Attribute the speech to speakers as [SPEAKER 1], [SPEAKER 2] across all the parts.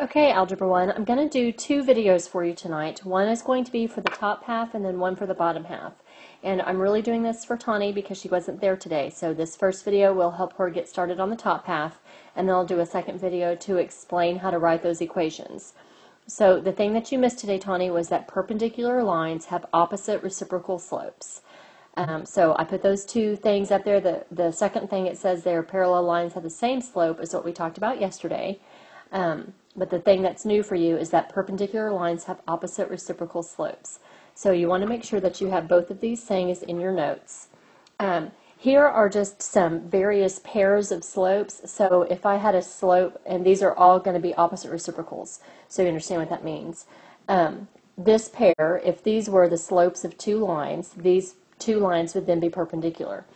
[SPEAKER 1] Okay, Algebra 1, I'm going to do two videos for you tonight. One is going to be for the top half and then one for the bottom half. And I'm really doing this for Tani because she wasn't there today. So this first video will help her get started on the top half, and then I'll do a second video to explain how to write those equations. So the thing that you missed today, Tani, was that perpendicular lines have opposite reciprocal slopes. So I put those two things up there. The second thing it says there, parallel lines have the same slope, is what we talked about yesterday. But the thing that's new for you is that perpendicular lines have opposite reciprocal slopes. So you want to make sure that you have both of these things in your notes. Here are just some various pairs of slopes. So if I had a slope, and these are all going to be opposite reciprocals, so you understand what that means. This pair, if these were the slopes of two lines, these two lines would then be perpendicular.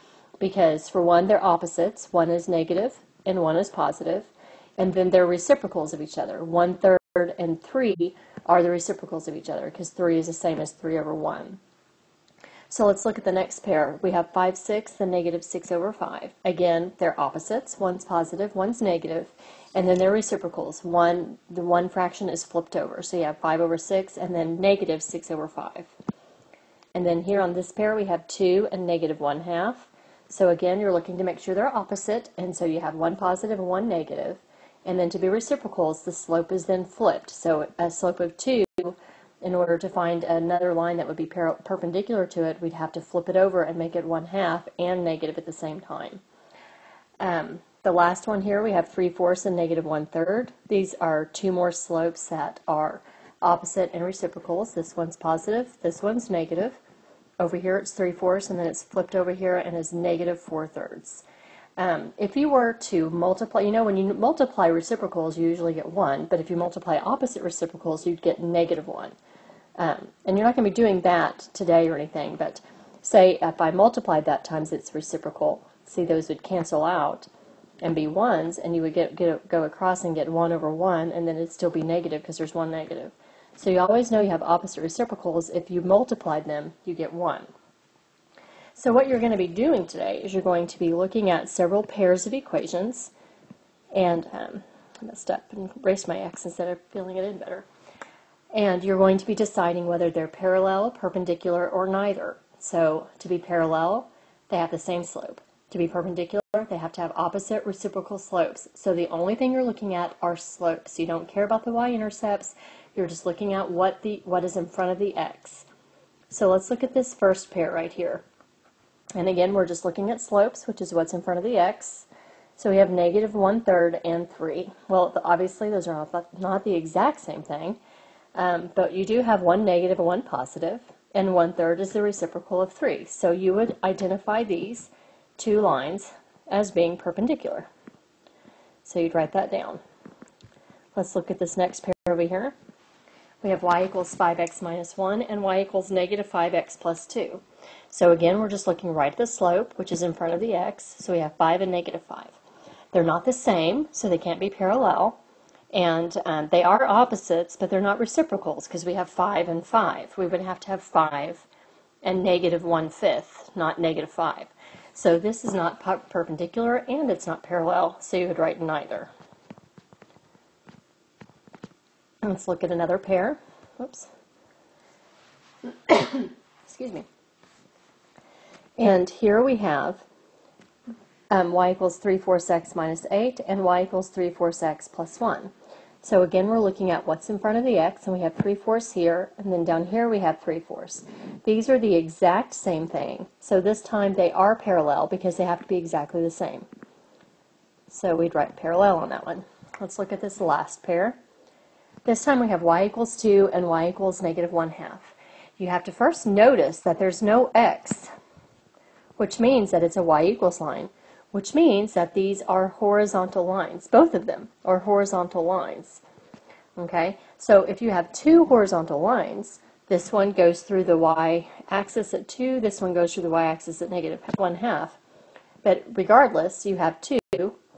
[SPEAKER 1] Because for one, they're opposites. One is negative and one is positive. And then they're reciprocals of each other. 1/3 and 3 are the reciprocals of each other because 3 is the same as 3 over 1. So let's look at the next pair. We have 5/6 and negative 6 over 5. Again, they're opposites. One's positive, one's negative, and then they're reciprocals. The one fraction is flipped over. So you have 5 over 6 and then negative 6 over 5. And then here on this pair we have 2 and negative 1/2. So again, you're looking to make sure they're opposite, and so you have one positive and one negative. And then to be reciprocals, the slope is then flipped. So a slope of 2, in order to find another line that would be perpendicular to it, we'd have to flip it over and make it 1/2 and negative at the same time. The last one here, we have 3/4 and negative 1/3. These are two more slopes that are opposite and reciprocals. This one's positive, this one's negative. Over here it's 3/4 and then it's flipped over here and is negative 4/3. If you were to multiply, when you multiply reciprocals, you usually get 1, but if you multiply opposite reciprocals, you'd get negative 1. And you're not going to be doing that today or anything, but say if I multiplied that times its reciprocal, see those would cancel out and be 1s, and you would go across and get 1 over 1, and then it'd still be negative because there's one negative. So you always know you have opposite reciprocals. If you multiplied them, you get 1. So what you're going to be doing today is you're going to be looking at several pairs of equations, and I messed up and erased my X instead of filling it in better. And you're going to be deciding whether they're parallel, perpendicular, or neither. So to be parallel, they have the same slope. To be perpendicular, they have to have opposite reciprocal slopes. So the only thing you're looking at are slopes. You don't care about the y-intercepts. You're just looking at what is in front of the x. So let's look at this first pair right here. And again, we're just looking at slopes, which is what's in front of the x. So we have negative 1/3 and 3. Well, obviously those are not the exact same thing, but you do have one negative and one positive, and 1/3 is the reciprocal of 3. So you would identify these two lines as being perpendicular. So you'd write that down. Let's look at this next pair over here. We have y equals 5x minus 1 and y equals negative 5x plus 2. So again, we're just looking right at the slope, which is in front of the x, so we have 5 and negative 5. They're not the same, so they can't be parallel, and they are opposites, but they're not reciprocals because we have 5 and 5. We would have to have 5 and negative 1/5, not negative 5. So this is not perpendicular and it's not parallel, so you would write neither. Let's look at another pair. Whoops. Excuse me. And here we have y equals 3/4 x minus 8 and y equals 3/4 x plus 1. So again, we're looking at what's in front of the x, and we have 3/4 here, and then down here we have 3/4. These are the exact same thing. So this time they are parallel because they have to be exactly the same. So we'd write parallel on that one. Let's look at this last pair. This time we have y equals 2 and y equals negative 1/2. You have to first notice that there's no x, which means that it's a y equals line, which means that these are horizontal lines. Both of them are horizontal lines. Okay, so if you have two horizontal lines, this one goes through the y-axis at 2, this one goes through the y-axis at negative 1/2. But regardless, you have two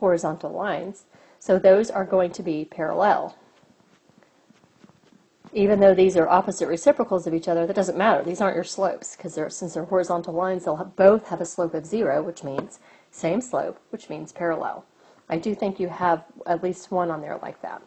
[SPEAKER 1] horizontal lines, so those are going to be parallel. Even though these are opposite reciprocals of each other, that doesn't matter. These aren't your slopes, because since they're horizontal lines, they'll both have a slope of 0, which means same slope, which means parallel. I do think you have at least one on there like that.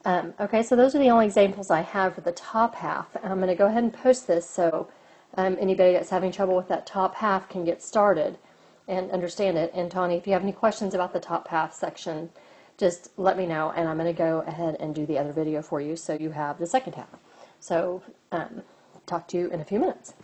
[SPEAKER 1] Okay, so those are the only examples I have for the top half. I'm going to go ahead and post this so anybody that's having trouble with that top half can get started and understand it. And Tawny, if you have any questions about the top half section, just let me know, and I'm going to go ahead and do the other video for you so you have the second half. So talk to you in a few minutes.